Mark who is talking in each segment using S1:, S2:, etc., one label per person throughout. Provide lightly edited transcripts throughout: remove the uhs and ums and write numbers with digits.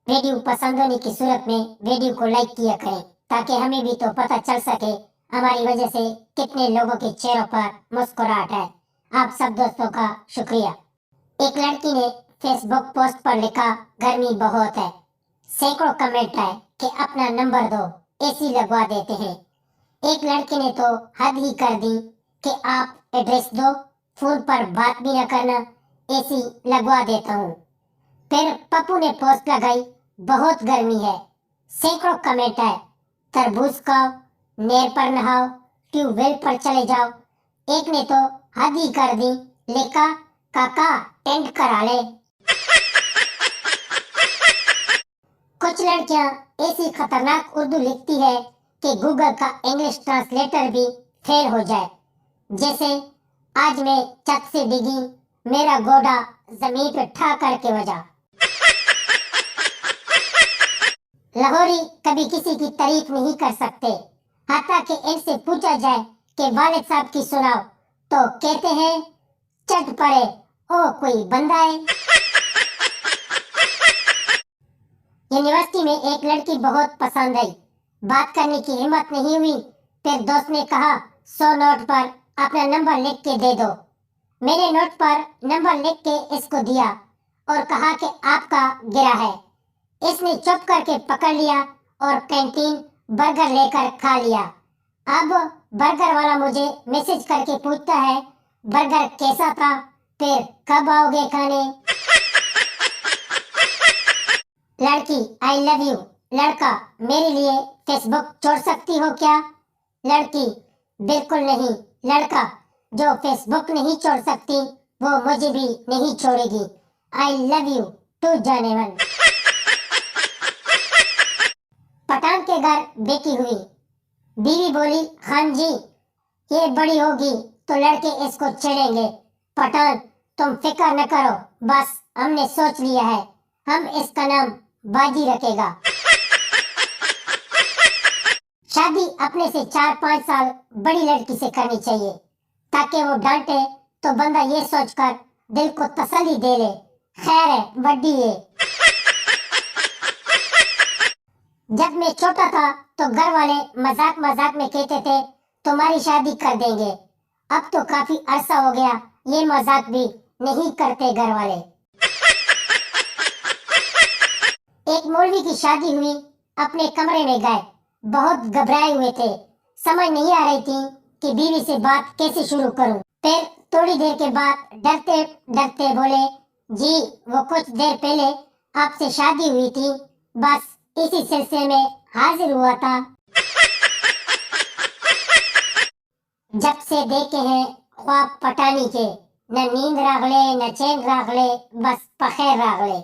S1: Video पसंद होने की सूरत में वीडियो को लाइक किया करें ताकि हमें भी तो पता चल सके हमारी वजह से कितने लोगों के चेहरों पर मुस्कुराहट है। आप सब दोस्तों का शुक्रिया। एक लड़की ने फेसबुक पोस्ट पर लिखा, गर्मी बहुत है। सैकड़ों कमेंट है कि अपना नंबर दो, एसी लगवा देते हैं। एक लड़के ने तो हद ही कर दी कि आप एड्रेस दो, फोन पर बात भी न करना, एसी लगवा देता हूँ। फिर पप्पू ने पोस्ट लगाई, बहुत गर्मी है। सैकड़ों कमेंट है, तरबूज खाओ, नहर पर नहाओ, ट्यूबवेल पर चले जाओ। एक ने तो हद ही कर दी, लिखा, काका टेंट करा ले। कुछ लड़कियां ऐसी खतरनाक उर्दू लिखती है कि गूगल का इंग्लिश ट्रांसलेटर भी फेल हो जाए। जैसे, आज मैं छत से डिगी, मेरा गोडा जमीन पे ठा करके बजा। लाहौरी कभी किसी की तारीफ नहीं कर सकते, हत्ता कि इनसे पूछा जाए कि वालिद साहब की सुनाओ तो कहते हैं, चट पड़े, ओ कोई बंदा है। यूनिवर्सिटी में एक लड़की बहुत पसंद आई, बात करने की हिम्मत नहीं हुई। फिर दोस्त ने कहा, 100 नोट पर अपना नंबर लिख के दे दो। मेरे नोट पर नंबर लिख के इसको दिया और कहा कि आपका गिरा है। इसने चुप करके पकड़ लिया और कैंटीन बर्गर लेकर खा लिया। अब बर्गर वाला मुझे मैसेज करके पूछता है, बर्गर कैसा था, फिर कब आओगे खाने। लड़की, आई लव यू। लड़का, मेरे लिए फेसबुक छोड़ सकती हो क्या। लड़की, बिल्कुल नहीं। लड़का, जो फेसबुक नहीं छोड़ सकती वो मुझे भी नहीं छोड़ेगी। आई लव यू टू जाने मन। पठान के घर बेटी हुई, बीवी बोली, खान जी ये बड़ी होगी तो लड़के इसको छेड़ेंगे। पठान, तुम फिक्र न करो, बस हमने सोच लिया है, हम इसका नाम बाजी रखेगा। शादी अपने से 4-5 साल बड़ी लड़की से करनी चाहिए ताकि वो डांटे तो बंदा ये सोचकर दिल को तसल्ली दे ले, खैर है बड्डी है। जब मैं छोटा था तो घर वाले मजाक मजाक में कहते थे, तुम्हारी शादी कर देंगे। अब तो काफी अरसा हो गया, ये मजाक भी नहीं करते घर वाले। एक मौलवी की शादी हुई, अपने कमरे में गए, बहुत घबराए हुए थे, समझ नहीं आ रही थी कि बीवी से बात कैसे शुरू करूं। फिर थोड़ी देर के बाद डरते डरते बोले, जी वो कुछ देर पहले आपसे शादी हुई थी, बस इसी सिलसिले में हाजिर हुआ था। जब से देखे हैं ख्वाब पटानी के, न नींद रागले न चैन रागले, बस पखेर रागले।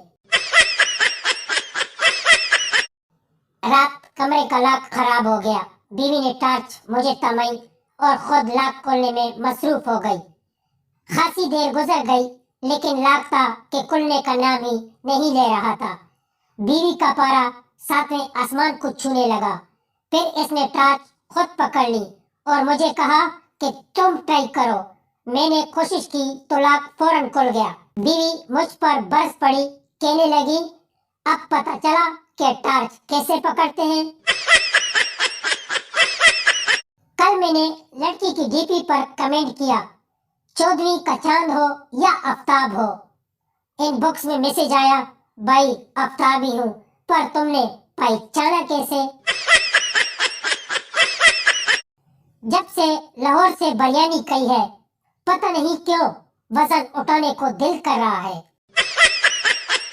S1: रात कमरे का लॉक खराब हो गया, बीवी ने टार्च मुझे थमाई और खुद लॉक खोलने में मसरूफ हो गई। खासी देर गुजर गई लेकिन लॉक था कि खुलने का नाम ही नहीं ले रहा था। बीवी का पारा सातवें आसमान को छूने लगा। फिर इसने टार्च खुद पकड़ ली और मुझे कहा कि तुम ट्राई करो। मैंने कोशिश की तो लॉक फौरन खुल गया। बीवी मुझ पर बरस पड़ी, कहने लगी, अब पता चला कि टार्च कैसे पकड़ते हैं। कल मैंने लड़की की डीपी पर कमेंट किया, चौधरी का चांद हो या आफ्ताब हो। इनबॉक्स में मैसेज आया, भाई आफ्ताब ही हूँ, पर तुमने पहचाना कैसे। जब से लाहौर से बिरयानी कही है, पता नहीं क्यों वजन उठाने को दिल कर रहा है।